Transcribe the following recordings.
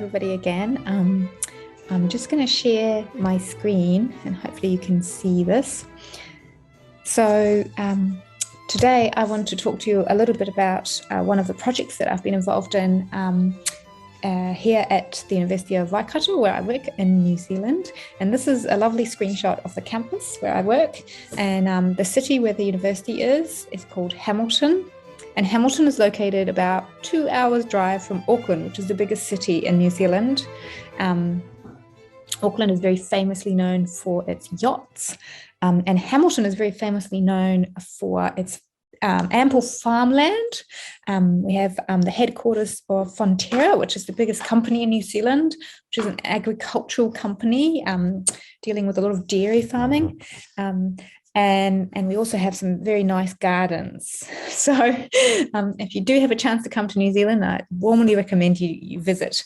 everybody again. I'm just going to share my screen and hopefully you can see this. So today I want to talk to you a little bit about one of the projects that I've been involved in here at the University of Waikato, where I work in New Zealand. And this is a lovely screenshot of the campus where I work. And the city where the university is called Hamilton. And Hamilton is located about 2 hours drive from Auckland, which is the biggest city in New Zealand. Auckland is very famously known for its yachts, and Hamilton is very famously known for its ample farmland. We have the headquarters of Fonterra, which is the biggest company in New Zealand, which is an agricultural company dealing with a lot of dairy farming. And we also have some very nice gardens. So if you do have a chance to come to New Zealand, I warmly recommend you visit.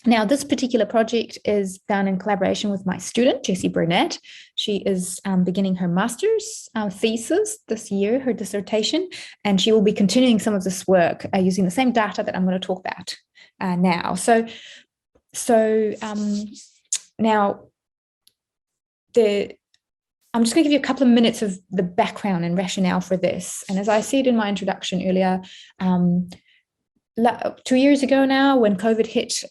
Now, this particular project is done in collaboration with my student, Jessie Burnett. She is beginning her master's thesis this year, her dissertation, and she will be continuing some of this work using the same data that I'm going to talk about now. I'm just going to give you a couple of minutes of the background and rationale for this. And as I said in my introduction earlier, 2 years ago now, when COVID hit,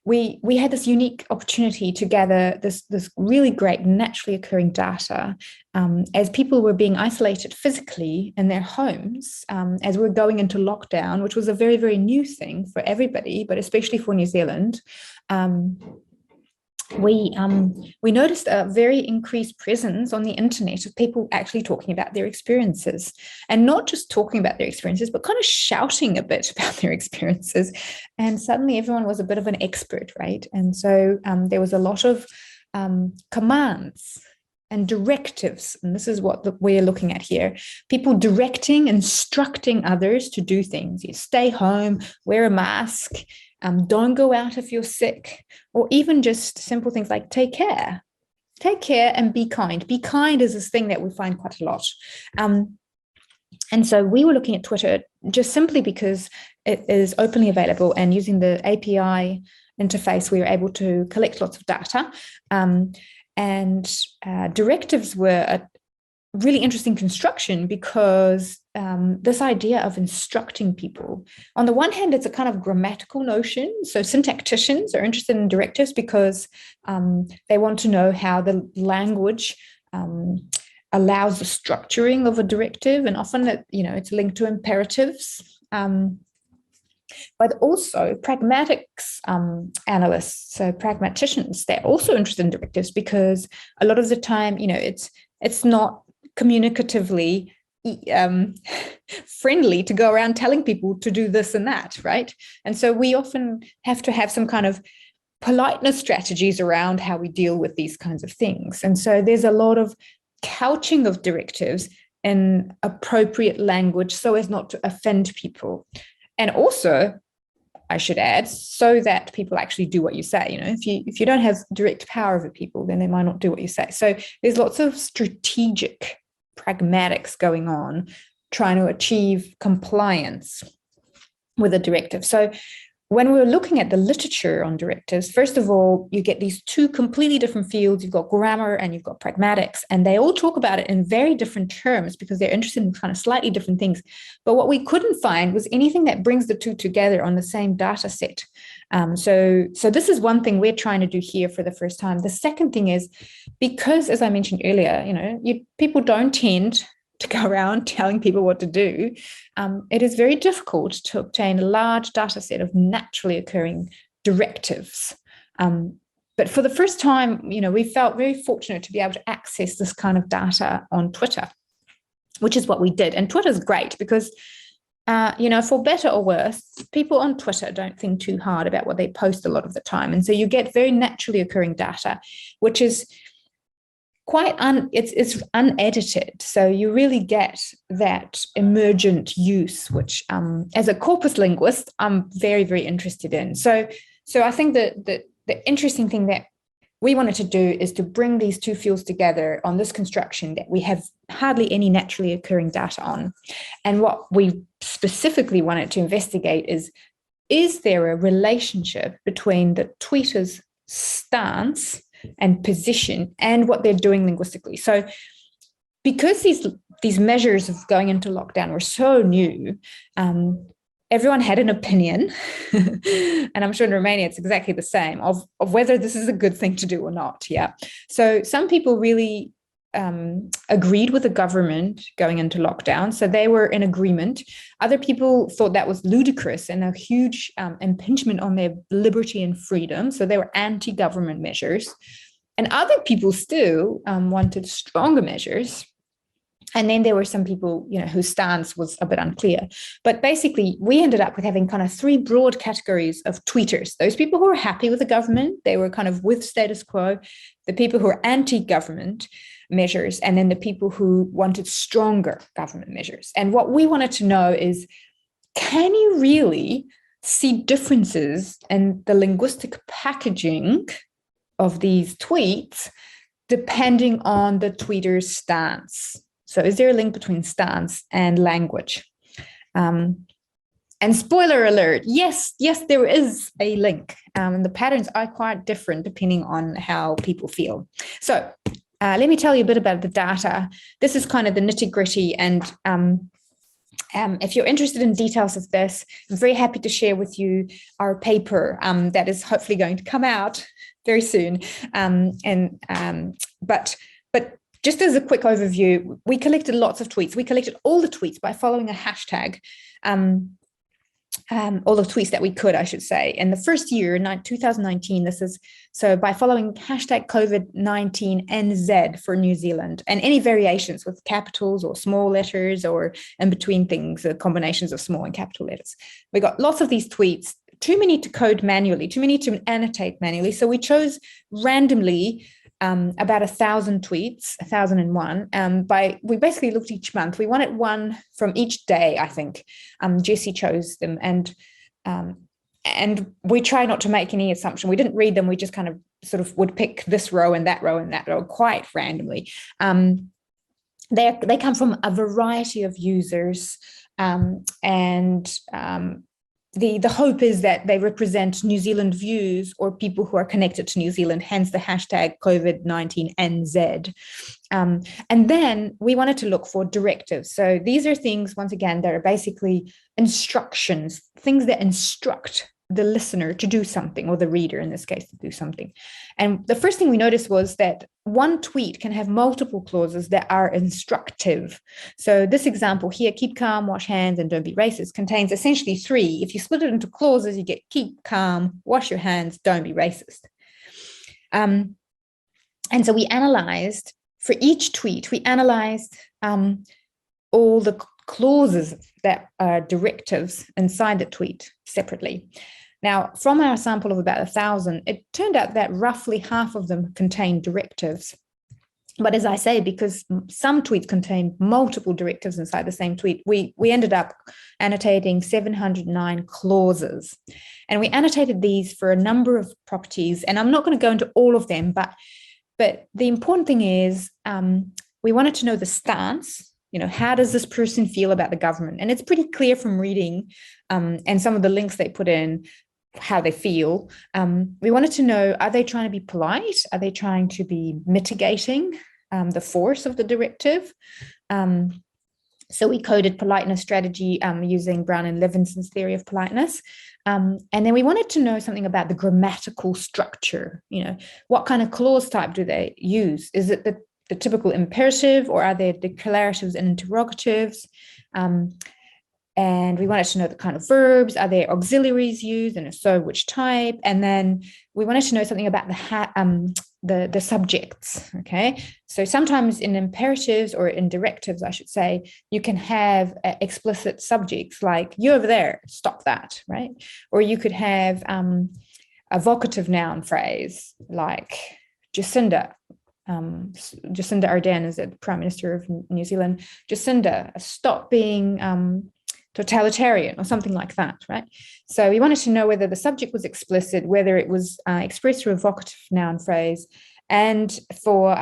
we had this unique opportunity to gather this really great naturally occurring data as people were being isolated physically in their homes, as we're going into lockdown, which was a very, very new thing for everybody, but especially for New Zealand. We noticed a very increased presence on the internet of people actually talking about their experiences, and not just talking about their experiences, but kind of shouting a bit about their experiences. And suddenly everyone was a bit of an expert, right? And so there was a lot of commands and directives, and this is what we're looking at here. People directing, instructing others to do things. You stay home, wear a mask, don't go out if you're sick, or even just simple things like take care and be kind. Be kind is this thing that we find quite a lot. And so we were looking at Twitter just simply because it is openly available, and using the API interface, we were able to collect lots of data. And directives were a really interesting construction because this idea of instructing people, on the one hand, it's a kind of grammatical notion. So syntacticians are interested in directives because they want to know how the language allows the structuring of a directive, and often it's linked to imperatives. But also pragmatics analysts, so pragmaticians, they're also interested in directives because a lot of the time, it's not communicatively friendly to go around telling people to do this and that, right? And so we often have to have some kind of politeness strategies around how we deal with these kinds of things. And so there's a lot of couching of directives in appropriate language so as not to offend people. And also, I should add, so that people actually do what you say. If you don't have direct power over people, then they might not do what you say. So there's lots of strategic pragmatics going on, trying to achieve compliance with a directive. So when we're looking at the literature on directives, first of all, you get these two completely different fields. You've got grammar and you've got pragmatics, and they all talk about it in very different terms because they're interested in kind of slightly different things. But what we couldn't find was anything that brings the two together on the same data set. So this is one thing we're trying to do here for the first time. The second thing is, because, as I mentioned earlier, people don't tend to go around telling people what to do, it is very difficult to obtain a large data set of naturally occurring directives. But for the first time, we felt very fortunate to be able to access this kind of data on Twitter, which is what we did. And Twitter is great because, for better or worse, people on Twitter don't think too hard about what they post a lot of the time. And so you get very naturally occurring data, which is it's unedited. So you really get that emergent use, which as a corpus linguist, I'm very, very interested in. So I think that the interesting thing that we wanted to do is to bring these two fields together on this construction that we have hardly any naturally occurring data on. And what we specifically wanted to investigate is is there a relationship between the tweeter's stance and position and what they're doing linguistically? So because these measures of going into lockdown were so new, everyone had an opinion, and I'm sure in Romania it's exactly the same, of whether this is a good thing to do or not. Yeah. So some people really agreed with the government going into lockdown. So they were in agreement. Other people thought that was ludicrous and a huge impingement on their liberty and freedom. So they were anti-government measures. And other people still wanted stronger measures. And then there were some people, whose stance was a bit unclear. But basically, we ended up with having kind of three broad categories of tweeters. Those people who were happy with the government, they were kind of with status quo. The people who were anti-government measures, and then the people who wanted stronger government measures. And what we wanted to know is, can you really see differences in the linguistic packaging of these tweets depending on the tweeter's stance? So is there a link between stance and language? And spoiler alert, yes, there is a link. And the patterns are quite different depending on how people feel. So let me tell you a bit about the data. This is kind of the nitty gritty. And if you're interested in details of this, I'm very happy to share with you our paper that is hopefully going to come out very soon. But just as a quick overview, we collected lots of tweets. We collected all the tweets by following a hashtag, all the tweets that we could, I should say. In the first year, 2019, this is so by following hashtag Covid19 NZ for New Zealand, and any variations with capitals or small letters or in between things, combinations of small and capital letters. We got lots of these tweets, too many to code manually, too many to annotate manually. So we chose randomly about 1,000 tweets, 1,001. We basically looked each month. We wanted one from each day, I think. Jessie chose them, and we try not to make any assumption. We didn't read them. We just kind of sort of would pick this row and that row and that row quite randomly. They come from a variety of users, The hope is that they represent New Zealand views or people who are connected to New Zealand, hence the hashtag Covid19NZ. And then we wanted to look for directives. So these are things, once again, that are basically instructions, things that instruct the listener to do something, or the reader in this case to do something. And the first thing we noticed was that one tweet can have multiple clauses that are instructive. So this example here, keep calm, wash hands, and don't be racist, contains essentially three. If you split it into clauses, you get keep calm, wash your hands, don't be racist. And so we analyzed, for each tweet, we analyzed all the clauses that are directives inside the tweet separately. Now, from our sample of about 1,000, it turned out that roughly half of them contained directives. But as I say, because some tweets contain multiple directives inside the same tweet, we ended up annotating 709 clauses. And we annotated these for a number of properties. And I'm not going to go into all of them, but the important thing is we wanted to know the stance. How does this person feel about the government? And it's pretty clear from reading and some of the links they put in how they feel. We wanted to know, are they trying to be polite? Are they trying to be mitigating the force of the directive? So we coded politeness strategy using Brown and Levinson's theory of politeness. And then we wanted to know something about the grammatical structure. What kind of clause type do they use? Is it the typical imperative, or are there declaratives and interrogatives? And we wanted to know the kind of verbs. Are there auxiliaries used, and if so, which type? And then we wanted to know something about the subjects. Okay, so sometimes in imperatives or in directives, I should say, you can have explicit subjects like "you over there, stop that," right? Or you could have a vocative noun phrase like Jacinda. Jacinda Ardern is the Prime Minister of New Zealand. Jacinda, stop being totalitarian, or something like that, right? So we wanted to know whether the subject was explicit, whether it was expressed through a vocative noun phrase, and for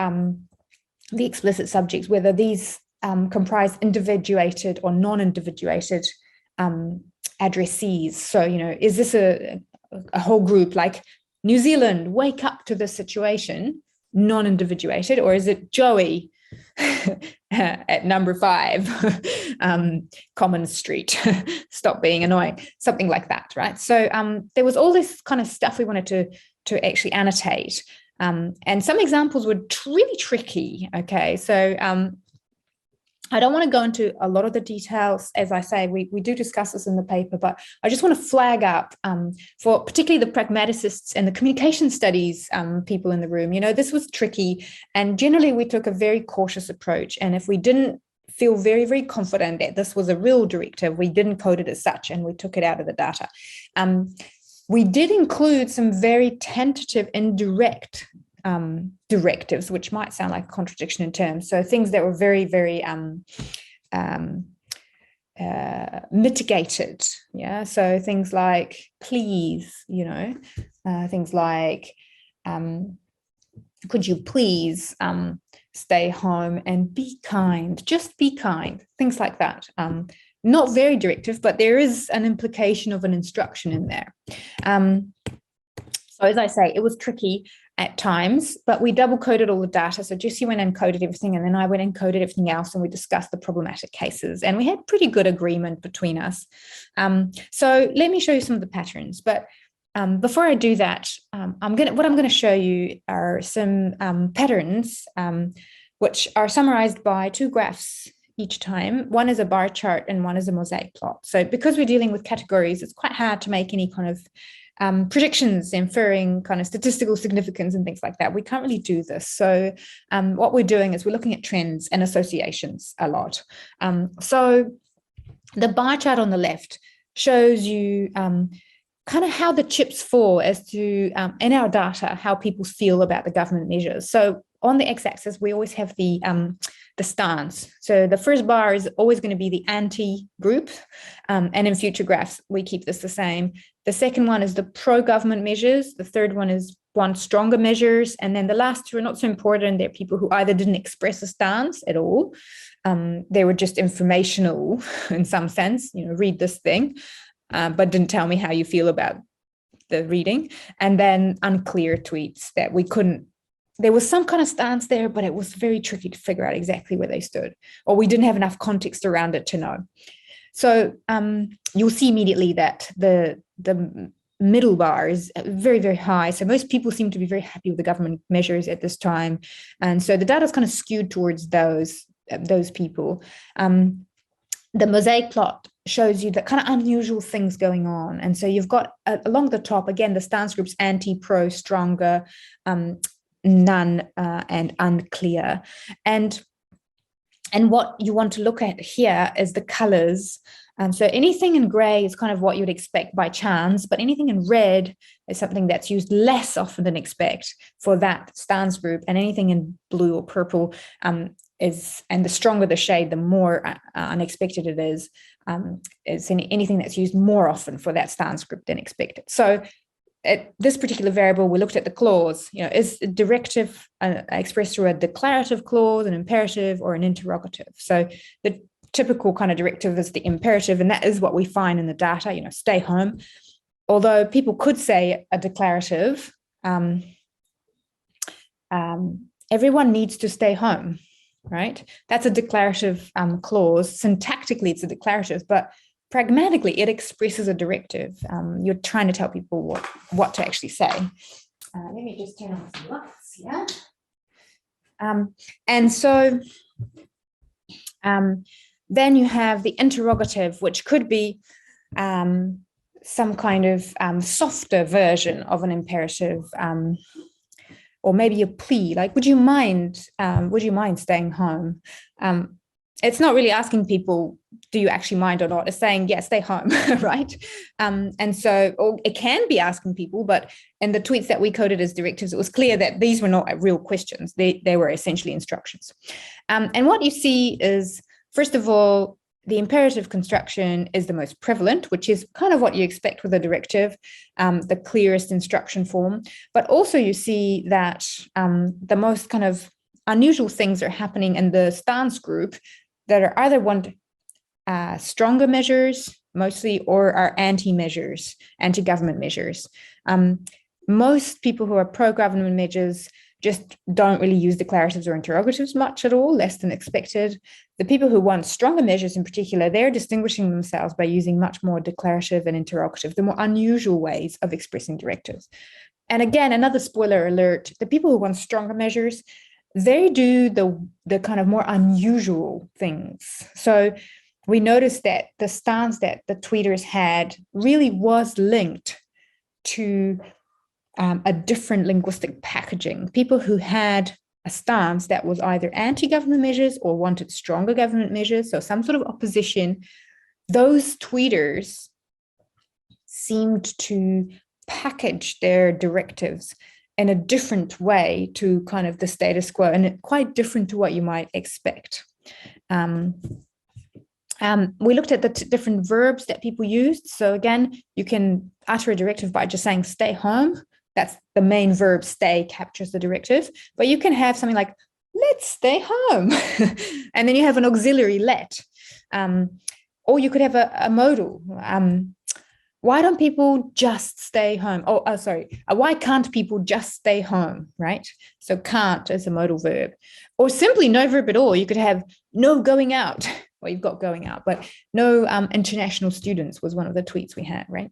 the explicit subjects, whether these comprise individuated or non-individuated addressees. So, is this a whole group like New Zealand, wake up to the situation, non-individuated, or is it Joey at number 5, Common Street, stop being annoying, something like that, right? So there was all this kind of stuff we wanted to actually annotate. And some examples were really tricky, okay? So I don't want to go into a lot of the details. As I say, we do discuss this in the paper, but I just want to flag up for particularly the pragmaticists and the communication studies people in the room, this was tricky. And generally we took a very cautious approach. And if we didn't feel very, very confident that this was a real directive, we didn't code it as such and we took it out of the data. We did include some very tentative indirect directives, which might sound like a contradiction in terms. So things that were very, very mitigated. Yeah. So things like please, things like could you please stay home and be kind, just be kind, things like that. Not very directive, but there is an implication of an instruction in there. So as I say, it was tricky at times, but we double coded all the data. So Jessie went and coded everything, and then I went and coded everything else, and we discussed the problematic cases, and we had pretty good agreement between us. So let me show you some of the patterns. But before I do that, what I'm going to show you are some patterns, which are summarized by 2 graphs each time. One is a bar chart and one is a mosaic plot. So because we're dealing with categories, it's quite hard to make any kind of predictions, inferring kind of statistical significance and things like that. We can't really do this. So what we're doing is we're looking at trends and associations a lot. So the bar chart on the left shows you kind of how the chips fall as to, in our data, how people feel about the government measures. So on the x-axis, we always have the stance. So the first bar is always going to be the anti-group. And in future graphs, we keep this the same. The second one is the pro-government measures. The third one is want stronger measures. And then the last 2 are not so important. They're people who either didn't express a stance at all. They were just informational in some sense, read this thing, but didn't tell me how you feel about the reading. And then unclear tweets that we couldn't. There was some kind of stance there, but it was very tricky to figure out exactly where they stood, or we didn't have enough context around it to know. So you'll see immediately that the middle bar is very, very high. So most people seem to be very happy with the government measures at this time. And so the data is kind of skewed towards those people. The mosaic plot shows you the kind of unusual things going on. And so you've got along the top, again, the stance groups, anti, pro, stronger, none, and unclear. And what you want to look at here is the colors. So anything in gray is kind of what you'd expect by chance, but anything in red is something that's used less often than expect for that stance group, and anything in blue or purple is, and the stronger the shade, the more unexpected it is anything that's used more often for that stance group than expected. So at this particular variable, we looked at the clause, is a directive expressed through a declarative clause, an imperative, or an interrogative. So the typical kind of directive is the imperative, and that is what we find in the data, stay home. Although people could say a declarative, everyone needs to stay home, right? That's a declarative clause. Syntactically, it's a declarative, but pragmatically, it expresses a directive. You're trying to tell people what to actually say. Let me just turn on some lights, yeah? And so then you have the interrogative, which could be some kind of softer version of an imperative, or maybe a plea, like, would you mind staying home? It's not really asking people, do you actually mind or not? It's saying, yeah, stay home, right? And so, or it can be asking people, but in the tweets that we coded as directives, it was clear that these were not real questions. They were essentially instructions. And what you see is, first of all, the imperative construction is the most prevalent, which is kind of what you expect with a directive, the clearest instruction form. But also you see that the most kind of unusual things are happening in the stance group that are either want stronger measures, mostly, or are anti-measures, anti-government measures. Most people who are pro-government measures just don't really use declaratives or interrogatives much at all, less than expected. The people who want stronger measures in particular, they're distinguishing themselves by using much more declarative and interrogative, the more unusual ways of expressing directives. And again, another spoiler alert, the people who want stronger measures, they do the kind of more unusual things. So we noticed that the stance that the tweeters had really was linked to a different linguistic packaging. People who had a stance that was either anti-government measures or wanted stronger government measures, so some sort of opposition, those tweeters seemed to package their directives in a different way to kind of the status quo, and quite different to what you might expect. We looked at the different verbs that people used. So again, you can utter a directive by just saying stay home. That's the main verb, stay, captures the directive. But you can have something like, let's stay home. And then you have an auxiliary, let. Or you could have a modal. Why don't people just stay home? Why can't people just stay home, right? So can't as a modal verb. Or simply no verb at all. You could have no going out. Well, you've got going out, but no international students was one of the tweets we had, right?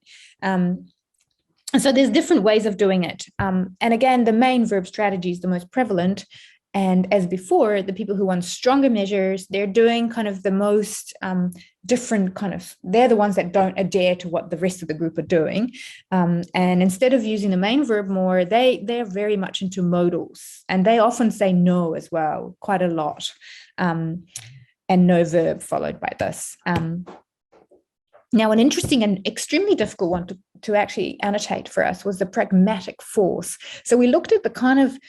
And so there's different ways of doing it. And again, the main verb strategy is the most prevalent. And as before, the people who want stronger measures, they're doing kind of the most different kind of, they're the ones that don't adhere to what the rest of the group are doing. And instead of using the main verb more, they're very much into modals. And they often say no as well, quite a lot. And no verb followed by this. Now, an interesting and extremely difficult one to actually annotate for us was the pragmatic force. So we looked at the kind of,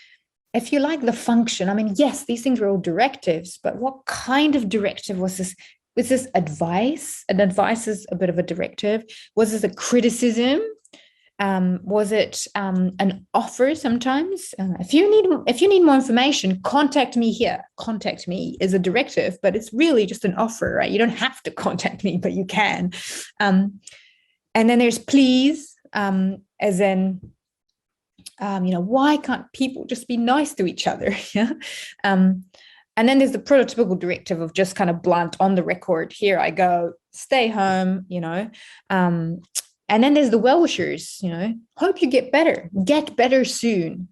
if you like, the function. I mean, yes, these things were all directives, but what kind of directive was this? Was this advice? And advice is a bit of a directive. Was this a criticism? Was it an offer sometimes? If you need more information, contact me here. Contact me is a directive, but it's really just an offer, right? You don't have to contact me, but you can. And then there's please, as in, why can't people just be nice to each other? Yeah. And then there's the prototypical directive of just kind of blunt on the record. Here I go, stay home, And then there's the well-wishers, hope you get better soon.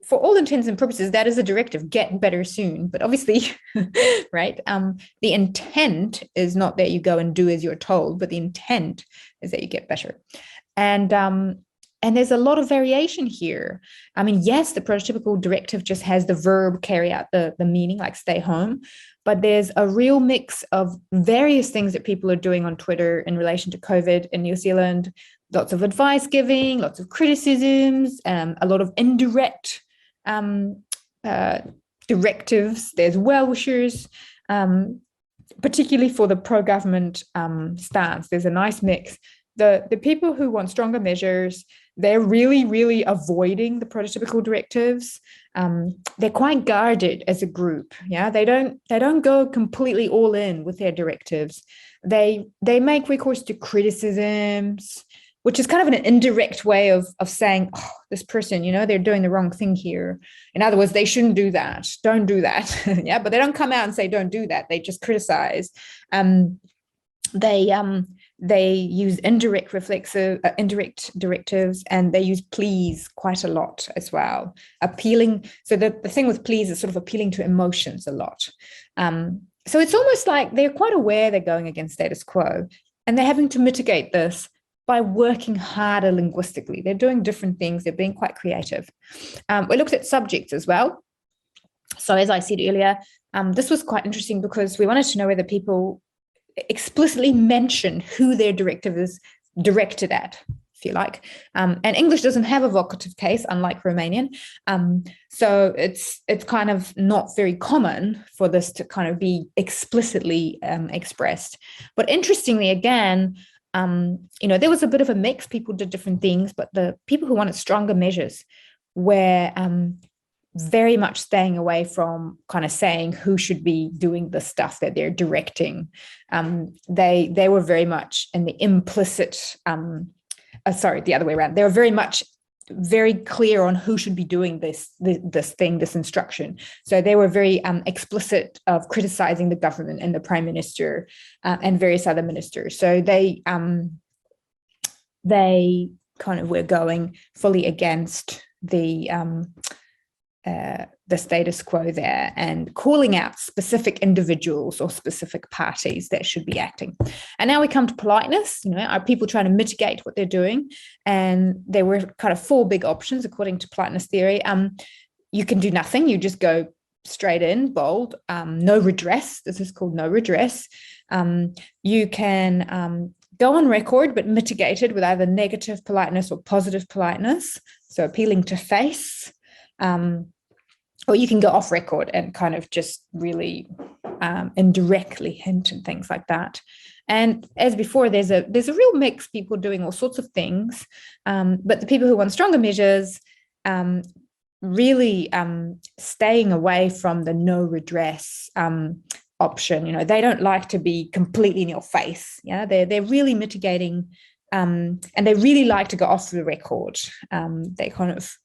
For all intents and purposes, that is a directive, get better soon. But obviously, right, the intent is not that you go and do as you're told, but the intent is that you get better. And there's a lot of variation here. I mean, yes, the prototypical directive just has the verb carry out the meaning, like stay home. But there's a real mix of various things that people are doing on Twitter in relation to COVID in New Zealand. Lots of advice giving, lots of criticisms, a lot of indirect directives. There's well-wishers, particularly for the pro-government stance. There's a nice mix. The people who want stronger measures, they're really, really avoiding the prototypical directives. They're quite guarded as a group. Yeah, they don't go completely all in with their directives. They make recourse to criticisms, which is kind of an indirect way of saying, oh, this person, they're doing the wrong thing here. In other words, they shouldn't do that. Don't do that. Yeah, but they don't come out and say, don't do that. They just criticize. They use indirect directives, and they use please quite a lot as well. Appealing. So the thing with please is sort of appealing to emotions a lot. So it's almost like they're quite aware they're going against status quo, and they're having to mitigate this by working harder linguistically. They're doing different things. They're being quite creative. We looked at subjects as well. So as I said earlier, this was quite interesting because we wanted to know whether people explicitly mention who their directive is directed at, if you like. And English doesn't have a vocative case, unlike Romanian. So it's kind of not very common for this to kind of be explicitly expressed. But interestingly, again, there was a bit of a mix. People did different things, but the people who wanted stronger measures were very much staying away from kind of saying who should be doing the stuff that they're directing. They were very much in the implicit, the other way around. They were very clear on who should be doing this instruction. So they were very explicit of criticizing the government and the prime minister and various other ministers. So they kind of were going fully against the status quo there and calling out specific individuals or specific parties that should be acting. And now we come to politeness. Are people trying to mitigate what they're doing? And there were kind of 4 big options according to politeness theory. You can do nothing. You just go straight in, bold, no redress. This is called no redress. You can go on record, but mitigated with either negative politeness or positive politeness. So appealing to face. Or you can go off record and kind of just really indirectly hint and things like that. And as before, there's a real mix, people doing all sorts of things. But the people who want stronger measures really staying away from the no redress option. They don't like to be completely in your face. They're really mitigating. And they really like to go off the record. They kind of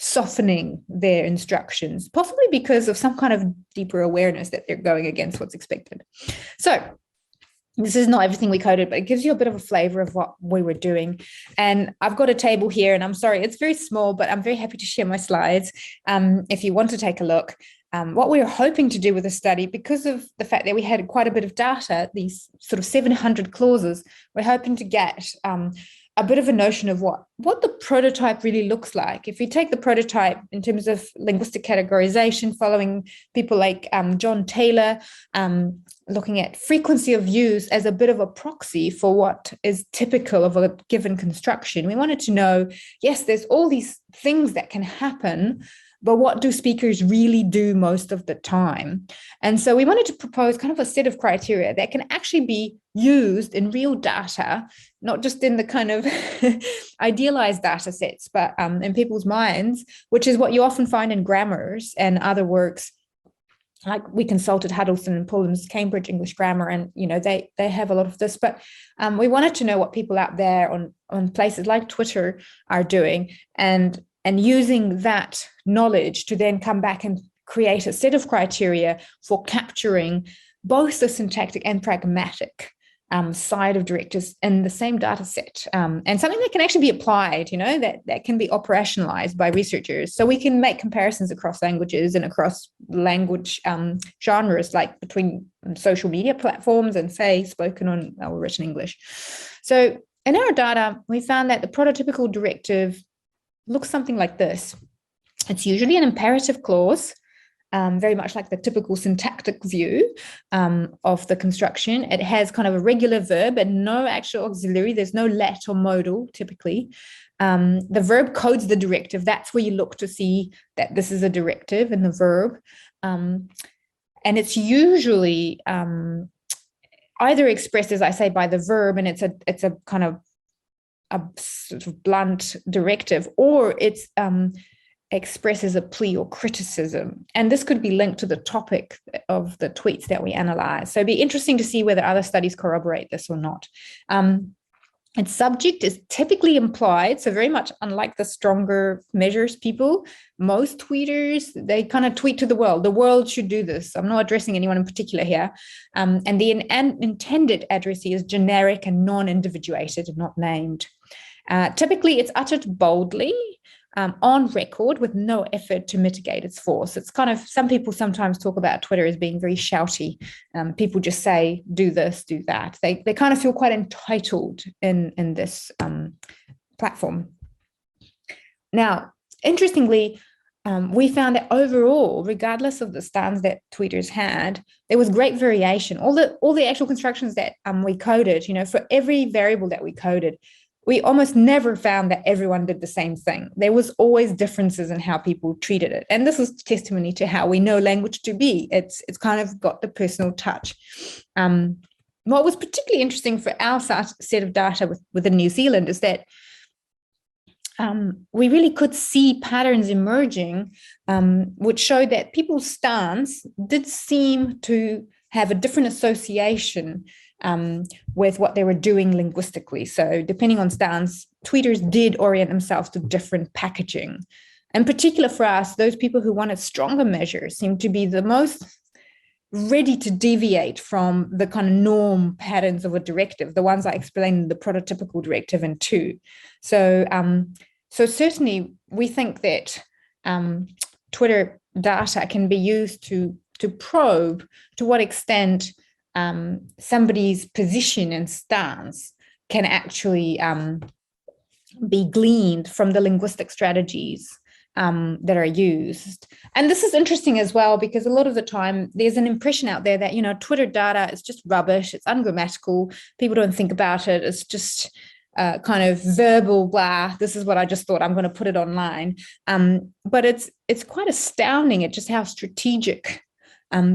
softening their instructions, possibly because of some kind of deeper awareness that they're going against what's expected. So this is not everything we coded, but it gives you a bit of a flavor of what we were doing. And I've got a table here, and I'm sorry, it's very small, but I'm very happy to share my slides if you want to take a look. What we were hoping to do with the study, because of the fact that we had quite a bit of data, these sort of 700 clauses, we're hoping to get a bit of a notion of what the prototype really looks like. If we take the prototype in terms of linguistic categorization, following people like John Taylor, looking at frequency of use as a bit of a proxy for what is typical of a given construction. We wanted to know, yes, there's all these things that can happen, but what do speakers really do most of the time? And so we wanted to propose kind of a set of criteria that can actually be used in real data, not just in the kind of idealized data sets, but in people's minds, which is what you often find in grammars and other works. Like we consulted Huddleston and Pullum's Cambridge English Grammar, and they have a lot of this. But we wanted to know what people out there on places like Twitter are doing, and using that knowledge to then come back and create a set of criteria for capturing both the syntactic and pragmatic side of directives in the same data set, and something that can actually be applied, that can be operationalized by researchers. So we can make comparisons across languages and across language genres, like between social media platforms and, say, spoken or written English. So in our data, we found that the prototypical directive looks something like this. It's usually an imperative clause, very much like the typical syntactic view of the construction. It has kind of a regular verb and no actual auxiliary. There's no let or modal typically. The verb codes the directive. That's where you look to see that this is a directive in the verb. And it's usually either expressed, as I say, by the verb, and it's a kind of a sort of blunt directive, or it's expresses a plea or criticism. And this could be linked to the topic of the tweets that we analyze. So it'd be interesting to see whether other studies corroborate this or not. Its subject is typically implied. So very much unlike the stronger measures people, most tweeters, they kind of tweet to the world. The world should do this. I'm not addressing anyone in particular here. And the intended addressee is generic and non-individuated and not named. Typically, it's uttered boldly, on record, with no effort to mitigate its force. It's kind of, some people sometimes talk about Twitter as being very shouty. People just say, do this, do that. They kind of feel quite entitled in this platform. Now, interestingly, we found that overall, regardless of the stance that tweeters had, there was great variation. All the actual constructions that we coded, for every variable that we coded, we almost never found that everyone did the same thing. There was always differences in how people treated it. And this is testimony to how we know language to be. It's kind of got the personal touch. What was particularly interesting for our set of data within New Zealand is that we really could see patterns emerging, which show that people's stance did seem to have a different association with what they were doing linguistically. So depending on stance, tweeters did orient themselves to different packaging. In particular for us, those people who wanted stronger measures seemed to be the most ready to deviate from the kind of norm patterns of a directive, the ones I explained in the prototypical directive in 2. So certainly we think that Twitter data can be used to probe to what extent somebody's position and stance can actually be gleaned from the linguistic strategies that are used. And this is interesting as well, because a lot of the time there's an impression out there that, Twitter data is just rubbish, it's ungrammatical, people don't think about it, it's just kind of verbal, blah, this is what I just thought, I'm going to put it online. But it's quite astounding at just how strategic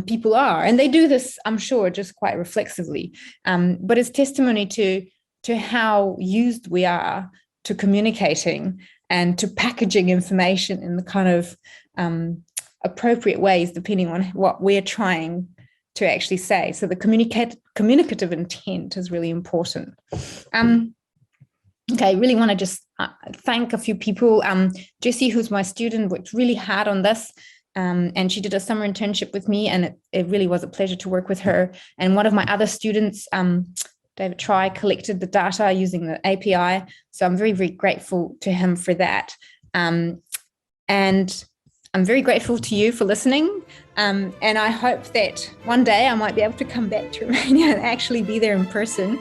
people are. And they do this, I'm sure, just quite reflexively. But it's testimony to how used we are to communicating and to packaging information in the kind of appropriate ways, depending on what we're trying to actually say. So the communicative intent is really important. Okay, I really want to just thank a few people. Jessie, who's my student, worked really hard on this. And she did a summer internship with me, and it really was a pleasure to work with her. And one of my other students, David Try, collected the data using the API. So I'm very, very grateful to him for that. And I'm very grateful to you for listening. And I hope that one day I might be able to come back to Romania and actually be there in person.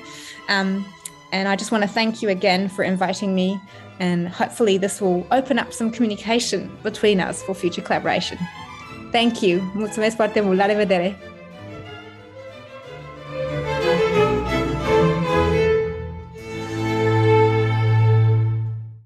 And I just want to thank you again for inviting me. And hopefully this will open up some communication between us for future collaboration. Thank you. Mulțumesc foarte mult. La revedere!